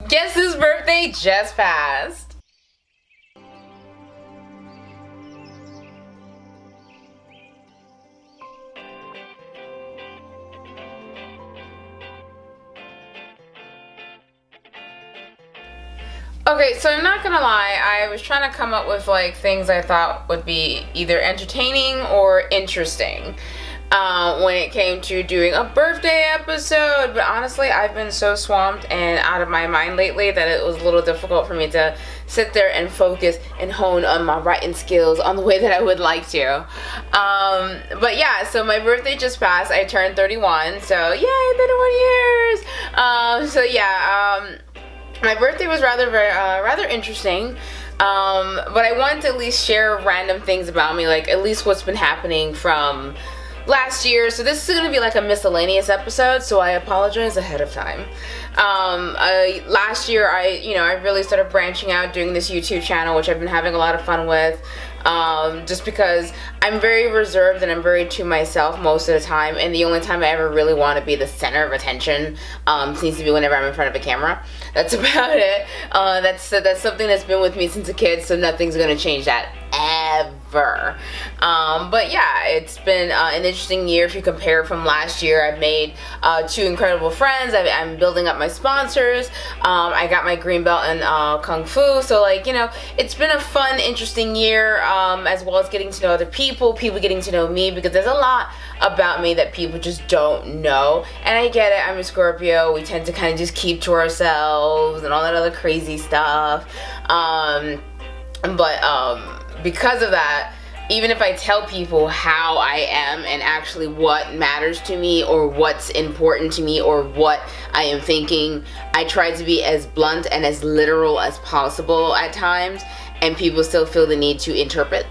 Guess whose birthday just passed? Okay, so I'm not gonna lie, I was trying to come up with like things I thought would be either entertaining or interesting when it came to doing a birthday episode, but honestly I've been so swamped and out of my mind lately that it was a little difficult for me to sit there and focus and hone on my writing skills on the way that I would like to. But yeah, so my birthday just passed. I turned 31, so yay, 31 years. My birthday was rather interesting, but I wanted to at least share random things about me, like at least what's been happening from last year. So this is going to be like a miscellaneous episode, so I apologize ahead of time. Last year I really started branching out, doing this YouTube channel, which I've been having a lot of fun with. Just because I'm very reserved and I'm very to myself most of the time, and the only time I ever really want to be the center of attention seems to be whenever I'm in front of a camera. That's about it. That's something that's been with me since a kid, so nothing's gonna change that ever. But yeah, it's been an interesting year if you compare from last year. I've made 2 incredible friends. I'm building up my sponsors. I got my green belt in Kung Fu, so it's been a fun, interesting year, as well as getting to know other people getting to know me, because there's a lot about me that people just don't know. And I get it, I'm a Scorpio. We tend to kind of just keep to ourselves and all that other crazy stuff. Because of that, even if I tell people how I am and actually what matters to me or what's important to me or what I am thinking, I try to be as blunt and as literal as possible at times, and people still feel the need to interpret.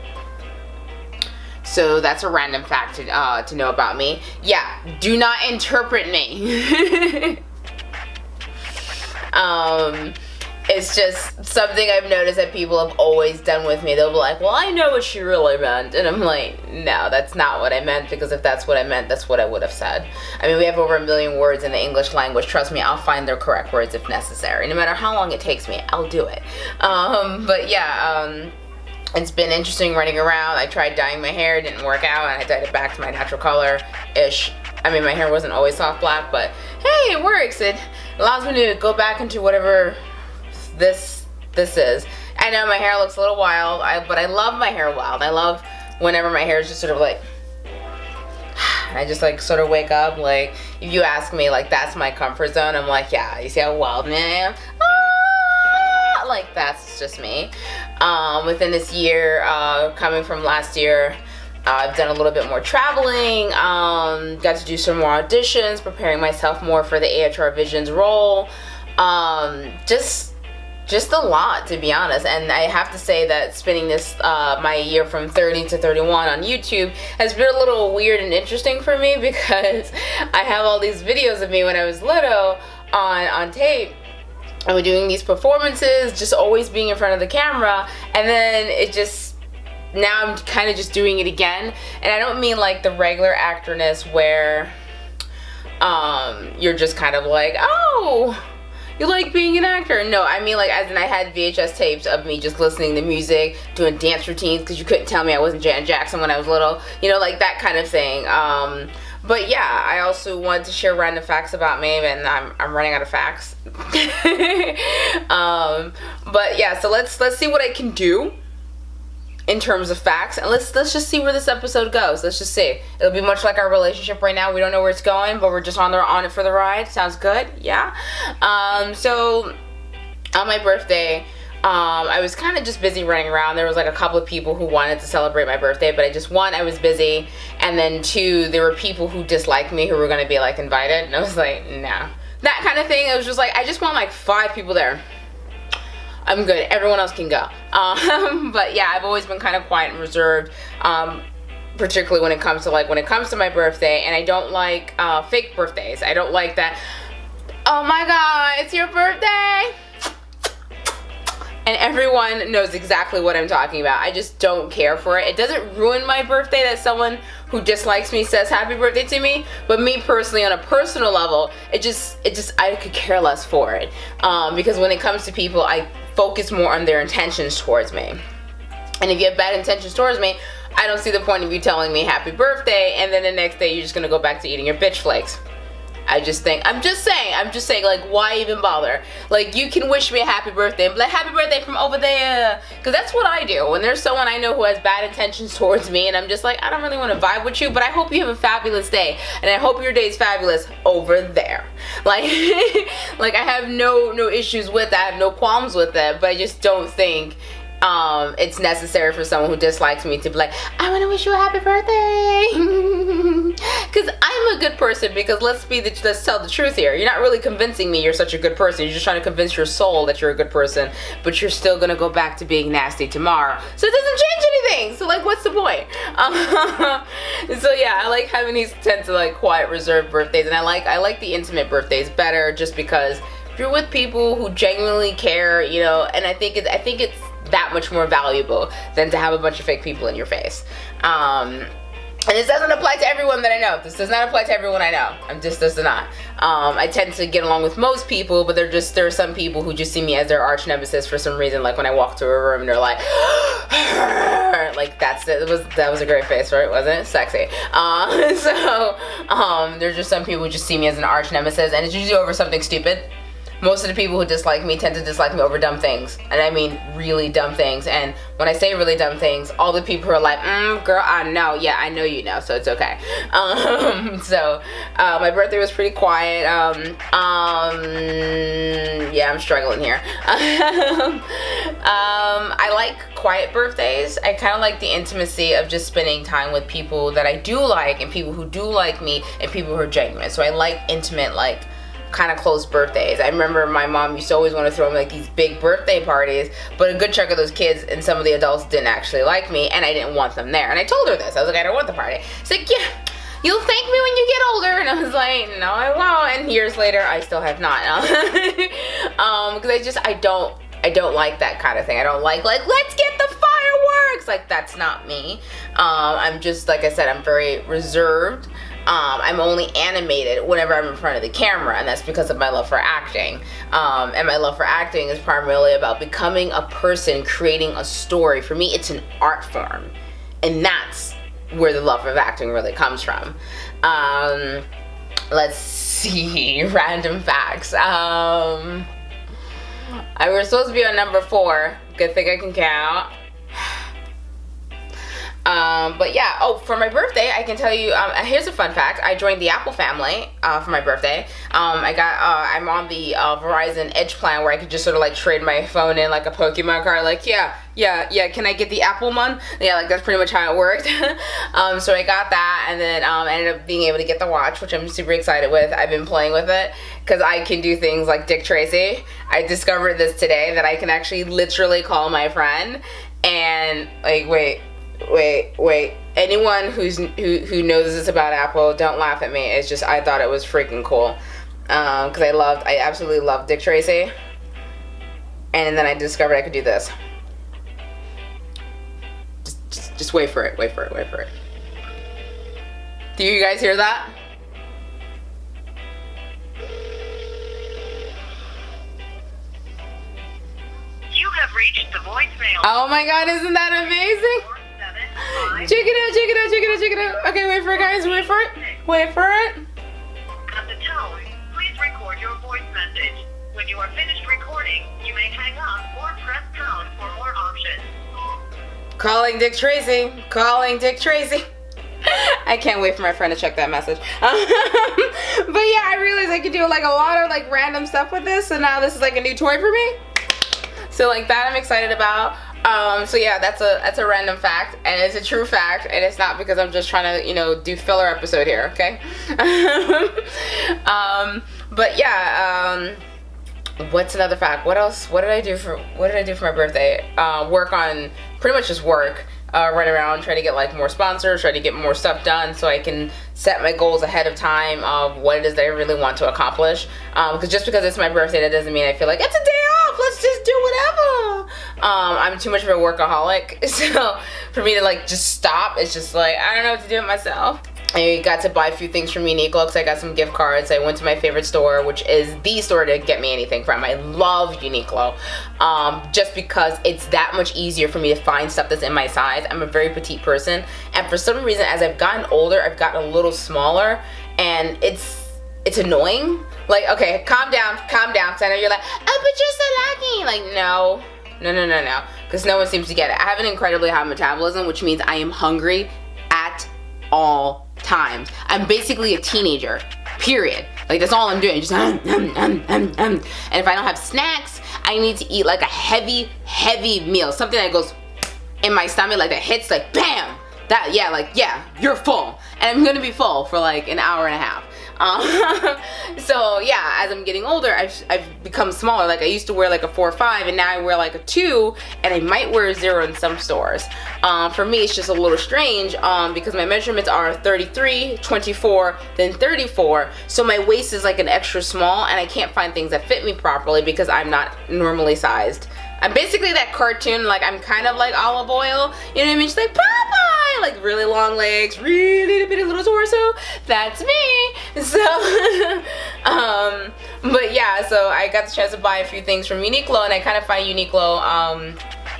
So that's a random fact to know about me. Yeah, do not interpret me. It's just something I've noticed that people have always done with me. They'll be like, well, I know what she really meant. And I'm like, no, that's not what I meant, because if that's what I meant, that's what I would have said. I mean, we have over 1 million words in the English language. Trust me, I'll find their correct words if necessary. No matter how long it takes me, I'll do it. It's been interesting running around. I tried dyeing my hair, it didn't work out, and I dyed it back to my natural color-ish. I mean, my hair wasn't always soft black, but hey, it works. It allows me to go back into whatever this is. I know my hair looks a little wild, but I love my hair wild. I love whenever my hair is just sort of like, I just like sort of wake up. Like, if you ask me, like, that's my comfort zone, I'm like, yeah, you see how wild I am? Like, that's just me. Within this year, coming from last year, I've done a little bit more traveling, got to do some more auditions, preparing myself more for the AHR Visions role. Just a lot, to be honest. And I have to say that spending this my year from 30 to 31 on YouTube has been a little weird and interesting for me, because I have all these videos of me when I was little on tape, and we're doing these performances, just always being in front of the camera, and then now I'm kind of just doing it again. And I don't mean like the regular actorness where you're just kind of like, oh, you like being an actor. No, I mean like as in I had VHS tapes of me just listening to music, doing dance routines, because you couldn't tell me I wasn't Janet Jackson when I was little, like that kind of thing. But yeah, I also wanted to share random facts about me, and I'm running out of facts. But yeah, so let's see what I can do in terms of facts, and let's just see where this episode goes. Let's just see. It'll be much like our relationship right now. We don't know where it's going, but we're just on it for the ride. Sounds good? Yeah. So on my birthday, I was kind of just busy running around. There was like a couple of people who wanted to celebrate my birthday, but I was busy, and then 2, there were people who disliked me who were going to be like invited, and I was like, nah. That kind of thing. It was just like, I just want like 5 people there. I'm good. Everyone else can go. But yeah, I've always been kind of quiet and reserved, particularly when it comes to my birthday, and I don't like fake birthdays. I don't like that, oh my god, it's your birthday, and everyone knows exactly what I'm talking about. I just don't care for it. It doesn't ruin my birthday that someone who dislikes me says happy birthday to me, but me personally, on a personal level, I could care less for it, because when it comes to people, I focus more on their intentions towards me. And if you have bad intentions towards me, I don't see the point of you telling me happy birthday and then the next day you're just gonna go back to eating your bitch flakes. I'm just saying, like, why even bother? Like, you can wish me a happy birthday and be like, happy birthday from over there. Because that's what I do. When there's someone I know who has bad intentions towards me and I'm just like, I don't really want to vibe with you, but I hope you have a fabulous day. And I hope your day is fabulous over there. Like, like I have no issues with that. I have no qualms with that. But I just don't think it's necessary for someone who dislikes me to be like, I want to wish you a happy birthday. Because I'm a good person, because let's tell the truth here. You're not really convincing me you're such a good person. You're just trying to convince your soul that you're a good person, but you're still going to go back to being nasty tomorrow. So it doesn't change anything. So like, what's the point? So yeah, I like having these quiet, reserved birthdays, and I like the intimate birthdays better, just because if you're with people who genuinely care, you know, and I think it's that much more valuable than to have a bunch of fake people in your face. And this doesn't apply to everyone that I know. This does not apply to everyone I know. This does not. I tend to get along with most people, but there are some people who just see me as their arch nemesis for some reason. Like when I walk to a room and they're like, like that was a great face, right? Wasn't it? Sexy. There's just some people who just see me as an arch nemesis, and it's usually over something stupid. Most of the people who dislike me tend to dislike me over dumb things. And I mean really dumb things. And when I say really dumb things, all the people who are like, girl, I know. Yeah, I know you know, so it's okay. My birthday was pretty quiet. Yeah, I'm struggling here. I like quiet birthdays. I kind of like the intimacy of just spending time with people that I do like, and people who do like me, and people who are genuine. So I like intimate, like, kind of close birthdays. I remember my mom used to always want to throw me like these big birthday parties, but a good chunk of those kids and some of the adults didn't actually like me, and I didn't want them there. And I told her this. I was like, I don't want the party. She's like, yeah, you'll thank me when you get older. And I was like, no, I won't. And years later, I still have not. Because I don't like that kind of thing. I don't like let's get the fireworks. Like, that's not me. I'm just, like I said, I'm very reserved. I'm only animated whenever I'm in front of the camera, and that's because of my love for acting. And my love for acting is primarily about becoming a person, creating a story. For me, it's an art form, and that's where the love of acting really comes from. Let's see, random facts. I was supposed to be on number 4. Good thing I can count. But yeah, for my birthday, I can tell you, here's a fun fact. I joined the Apple family, for my birthday. I'm on the, Verizon Edge plan, where I could just sort of like trade my phone in like a Pokemon card, like, yeah, can I get the Apple one? Yeah, like that's pretty much how it worked. So I got that, and then, I ended up being able to get the watch, which I'm super excited with. I've been playing with it, because I can do things like Dick Tracy. I discovered this today, that I can actually literally call my friend, and like, wait. Anyone who knows this about Apple, don't laugh at me. It's just, I thought it was freaking cool. Because I absolutely love Dick Tracy. And then I discovered I could do this. Just wait for it. Do you guys hear that? You have reached the voicemail. Oh my god, isn't that amazing? Check it out. Okay, wait for it, guys. Wait for it. At the tone, please record your voice message. When you are finished recording, you may hang up or press pound for more options. Calling Dick Tracy. I can't wait for my friend to check that message. But yeah, I realized I could do like a lot of like random stuff with this, so now this is like a new toy for me. So like that I'm excited about. So yeah, that's a random fact, and it's a true fact, and it's not because I'm just trying to, do filler episode here, okay? But yeah, what's another fact? What else? What did I do for my birthday? Work on, pretty much just work. Run around, try to get like more sponsors, try to get more stuff done so I can set my goals ahead of time of what it is that I really want to accomplish. Because just because it's my birthday, that doesn't mean I feel like it's a day off, let's just do whatever. I'm too much of a workaholic, so for me to like just stop, it's just like I don't know what to do with myself. I got to buy a few things from Uniqlo because I got some gift cards. I went to my favorite store, which is the store to get me anything from. I love Uniqlo, just because it's that much easier for me to find stuff that's in my size. I'm a very petite person, and for some reason, as I've gotten older, I've gotten a little smaller, and it's annoying. Like, okay, calm down, because I know you're like, oh, but you're so lucky. Like, no, because no one seems to get it. I have an incredibly high metabolism, which means I am hungry at all times. I'm basically a teenager, period. Like, that's all I'm doing, just and if I don't have snacks, I need to eat like a heavy meal, something that goes in my stomach, like that hits like bam, that, yeah, like, yeah, you're full, and I'm gonna be full for like an hour and a half. So yeah, as I'm getting older, I've become smaller. Like, I used to wear like a 4 or 5, and now I wear like a 2, and I might wear a 0 in some stores. For me, it's just a little strange because my measurements are 33, 24, then 34. So my waist is like an extra small, and I can't find things that fit me properly because I'm not normally sized. I'm basically that cartoon, like I'm kind of like Olive Oil, you know what I mean? She's like, Popeye! Like really long legs, really bitty little torso. That's me. So, but yeah, so I got the chance to buy a few things from Uniqlo, and I kind of find Uniqlo,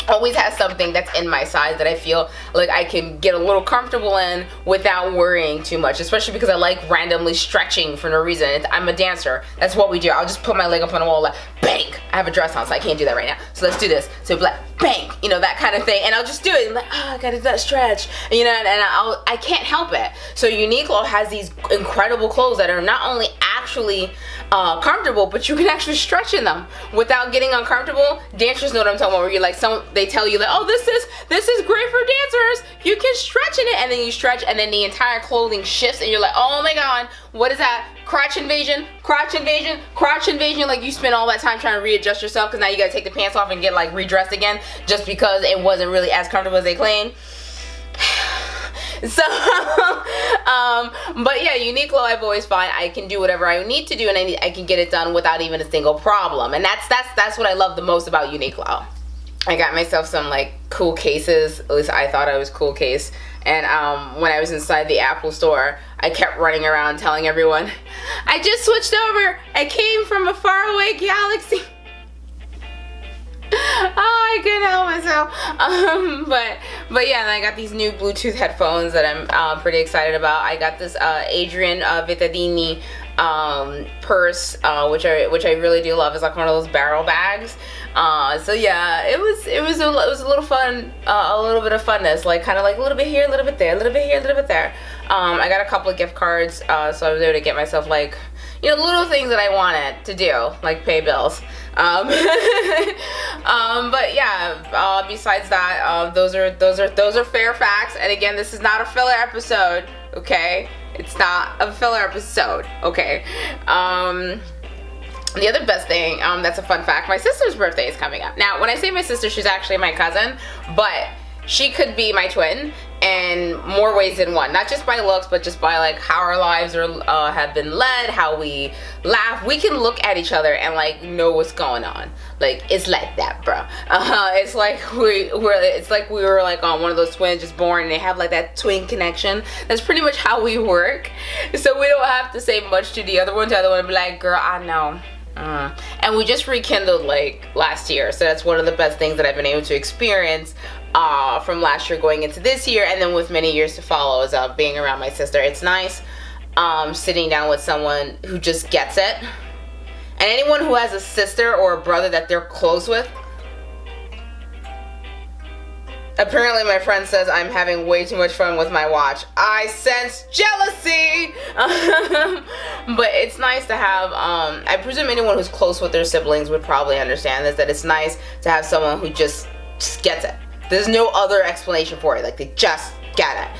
always has something that's in my size that I feel like I can get a little comfortable in without worrying too much, especially because I like randomly stretching for no reason. I'm a dancer. That's what we do. I'll just put my leg up on the wall like, bang! I have a dress on, so I can't do that right now. So let's do this. So like, bang! You know, that kind of thing. And I'll just do it. I'm like, oh, I gotta do that stretch. You know, and I can't help it. So Uniqlo has these incredible clothes that are not only actually comfortable, but you can actually stretch in them without getting uncomfortable. Dancers know what I'm talking about, where you're like, they tell you like, oh, this is great for dancers. You can stretch in it, and then you stretch, and then the entire clothing shifts, and you're like, oh my god, what is that? Crotch invasion, crotch invasion, crotch invasion. Like, you spend all that time trying to readjust yourself because now you gotta take the pants off and get like redressed again just because it wasn't really as comfortable as they claimed. So, but yeah, Uniqlo, I've always found I can do whatever I need to do, and I can get it done without even a single problem. And that's what I love the most about Uniqlo. I got myself some like cool cases. At least I thought I was cool case. And when I was inside the Apple store, I kept running around telling everyone, I just switched over. I came from a faraway galaxy. Oh, I couldn't help myself. But yeah, and I got these new Bluetooth headphones that I'm pretty excited about. I got this Adrian Vittadini purse, which I really do love. It's like one of those barrel bags. So yeah, it was a little fun, a little bit of funness, like kind of like a little bit here, a little bit there, a little bit here, a little bit there. I got a couple of gift cards, so I was able to get myself like, you know, little things that I wanted to do, like pay bills. But yeah, besides that, those are fair facts. And again, this is not a filler episode, okay? It's not a filler episode, okay? The other best thing, that's a fun fact, my sister's birthday is coming up. Now, when I say my sister, she's actually my cousin, but she could be my twin in more ways than one. Not just by looks, but just by like how our lives are have been led, how we laugh. We can look at each other and like know what's going on. Like, it's like that, bro. It's like we were like on one of those twins just born, and they have like that twin connection. That's pretty much how we work. So we don't have to say much to the other one. The other one be like, girl, I know. And we just rekindled like last year, so that's one of the best things that I've been able to experience from last year going into this year, and then with many years to follow, is being around my sister. It's nice sitting down with someone who just gets it, and anyone who has a sister or a brother that they're close with. Apparently my friend says I'm having way too much fun with my watch. I sense jealousy! But it's nice to have, I presume anyone who's close with their siblings would probably understand this, that it's nice to have someone who just gets it. There's no other explanation for it, like they just get it.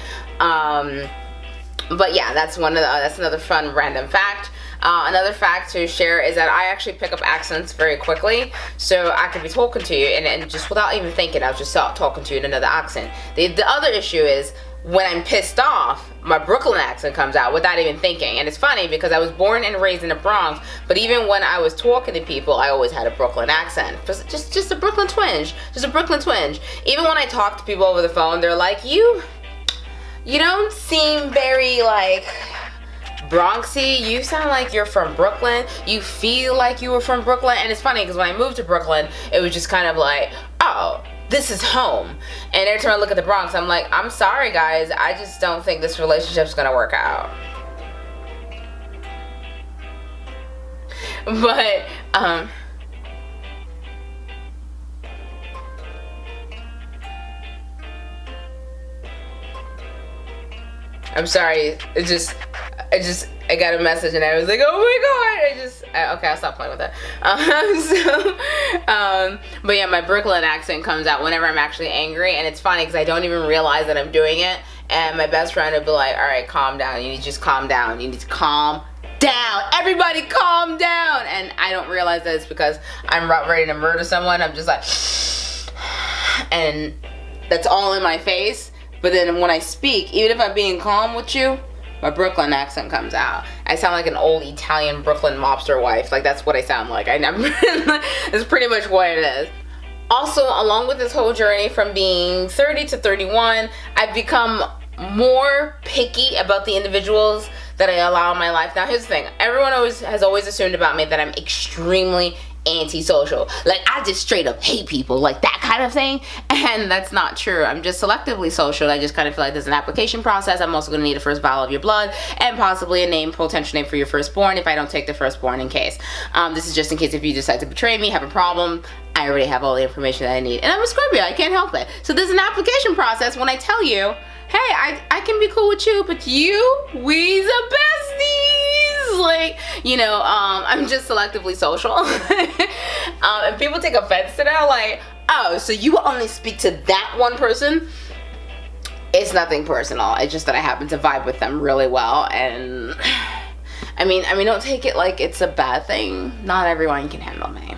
But yeah, that's another fun random fact. Another fact to share is that I actually pick up accents very quickly, so I could be talking to you and just without even thinking, I was just talking to you in another accent. The other issue is when I'm pissed off, my Brooklyn accent comes out without even thinking. And it's funny because I was born and raised in the Bronx, but even when I was talking to people, I always had a Brooklyn accent. Just a Brooklyn twinge. Just a Brooklyn twinge. Even when I talk to people over the phone, they're like, you don't seem very, like, Bronxy. You sound like you're from Brooklyn. You feel like you were from Brooklyn. And it's funny because when I moved to Brooklyn, it was just kind of like, oh, this is home. And every time I look at the Bronx, I'm like, I'm sorry guys, I just don't think this relationship's gonna work out. But I'm sorry, I got a message and I was like, oh my god, okay, I'll stop playing with that. But yeah, my Brooklyn accent comes out whenever I'm actually angry, and it's funny because I don't even realize that I'm doing it, and my best friend would be like, alright, calm down, you need to just calm down, you need to calm down, everybody calm down, and I don't realize that it's because I'm ready to murder someone. I'm just like, and that's all in my face. But then when I speak, even if I'm being calm with you, my Brooklyn accent comes out. I sound like an old Italian Brooklyn mobster wife. Like, that's what I sound like. That's pretty much what it is. Also, along with this whole journey from being 30 to 31, I've become more picky about the individuals that I allow in my life. Now, here's the thing. Everyone has always assumed about me that I'm extremely antisocial. Like, I just straight up hate people, like that kind of thing. And that's not true. I'm just selectively social. I just kind of feel like there's an application process. I'm also going to need a first vial of your blood and possibly a potential name for your firstborn if I don't take the firstborn in case. This is just in case if you decide to betray me, have a problem. I already have all the information that I need. And I'm a Scorpio. I can't help it. So there's an application process when I tell you, hey, I can be cool with you, but we's a besties. Like, I'm just selectively social. And people take offense to that, like, oh, so you only speak to that one person? It's nothing personal. It's just that I happen to vibe with them really well, and I mean, don't take it like it's a bad thing. Not everyone can handle me.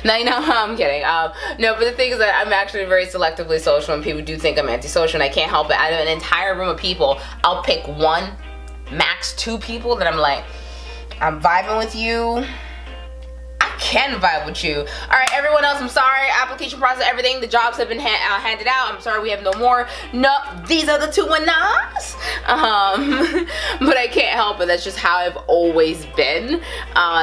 No, I'm kidding. No, but the thing is that I'm actually very selectively social, and people do think I'm antisocial, and I can't help it. Out of an entire room of people, I'll pick one, max two people that I'm like, I'm vibing with you. I can vibe with you. Alright, everyone else, I'm sorry. Application process, everything. The jobs have been handed out. I'm sorry we have no more. No, these are the two winners. But I can't help it. That's just how I've always been.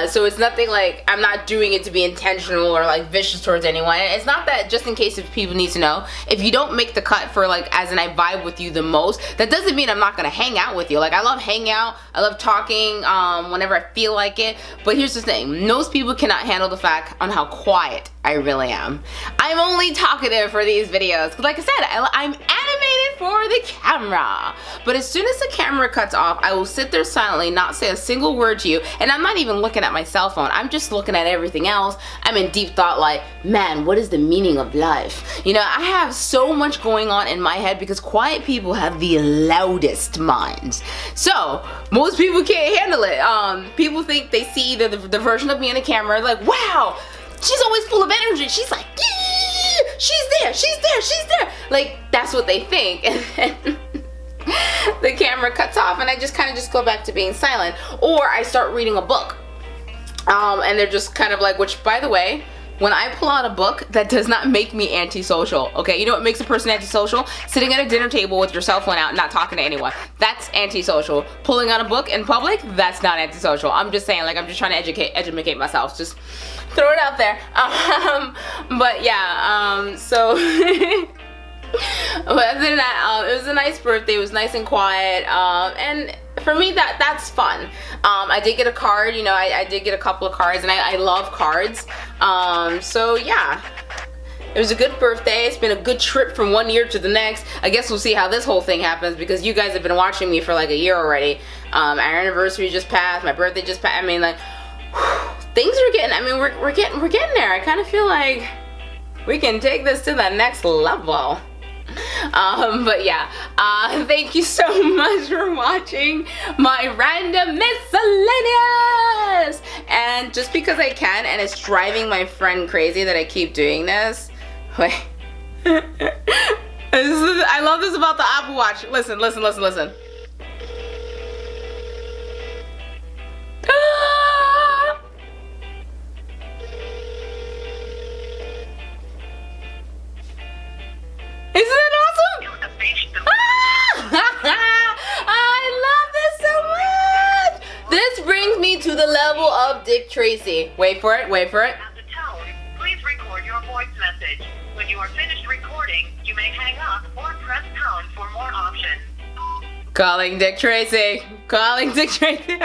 So it's nothing like, I'm not doing it to be intentional or like vicious towards anyone. It's not that, just in case if people need to know, if you don't make the cut for like, as in I vibe with you the most, that doesn't mean I'm not going to hang out with you. Like, I love hanging out. I love talking whenever I feel like it. But here's the thing. Most people cannot handle the fact on how quiet I really am. I'm only talkative for these videos because, like I said, I'm animated for the camera. But as soon as the camera cuts off, I will sit there silently, not say a single word to you, and I'm not even looking at my cell phone. I'm just looking at everything else. I'm in deep thought like, man, what is the meaning of life? I have so much going on in my head because quiet people have the loudest minds. So most people can't handle it. People think they see the version of me in the camera, like, wow, she's always full of energy. She's like, she's there. Like, that's what they think. And then the camera cuts off and I just kind of just go back to being silent. Or I start reading a book. And they're just kind of like, which, by the way, when I pull out a book, that does not make me antisocial, okay? You know what makes a person antisocial? Sitting at a dinner table with your cell phone out, not talking to anyone. That's antisocial. Pulling out a book in public, that's not antisocial. I'm just saying, like, I'm just trying to educate myself. Just throw it out there. But yeah, so... But other than that, it was a nice birthday. It was nice and quiet, and for me, that's fun. I did get a card. I did get a couple of cards, and I love cards. So yeah, it was a good birthday. It's been a good trip from one year to the next. I guess we'll see how this whole thing happens because you guys have been watching me for like a year already. Our anniversary just passed. My birthday just passed. I mean, like, things are getting. I mean, we're getting there. I kind of feel like we can take this to the next level. But yeah, thank you so much for watching my random miscellaneous. And just because I can, and it's driving my friend crazy that I keep doing this. Wait. I love this about the Apple Watch. Listen, listen, listen, listen. Isn't it awesome? You have reached the I love this so much. This brings me to the level of Dick Tracy. Wait for it, wait for it. At the tone, please record your voice message. When you are finished recording, you may hang up or press pound for more options. Calling Dick Tracy. Calling Dick Tracy. This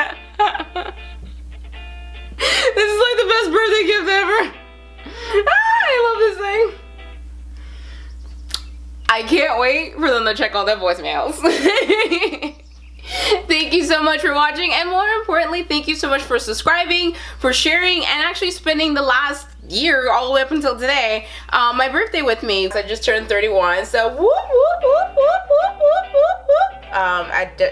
is like the best birthday gift ever. I love this thing. I can't wait for them to check all their voicemails. Thank you so much for watching, and more importantly, thank you so much for subscribing, for sharing, and actually spending the last year all the way up until today, my birthday with me. I just turned 31, so whoop, whoop, whoop, whoop, whoop, whoop, whoop, whoop.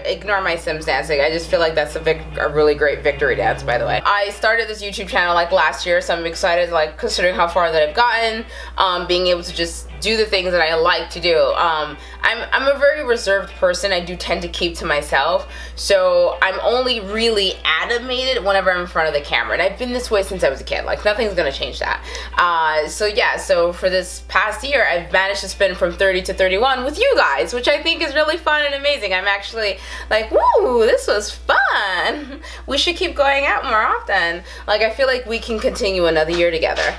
Ignore my Sims dancing. I just feel like that's a really great victory dance, by the way. I started this YouTube channel like last year, so I'm excited, like considering how far that I've gotten, being able to just do the things that I like to do. I'm a very reserved person. I do tend to keep to myself, so I'm only really animated whenever I'm in front of the camera, and I've been this way since I was a kid. Like, nothing's gonna change that. So yeah, so for this past year, I've managed to spend from 30 to 31 with you guys, which I think is really fun and amazing. I'm actually like, woo, this was fun. We should keep going out more often. Like, I feel like we can continue another year together.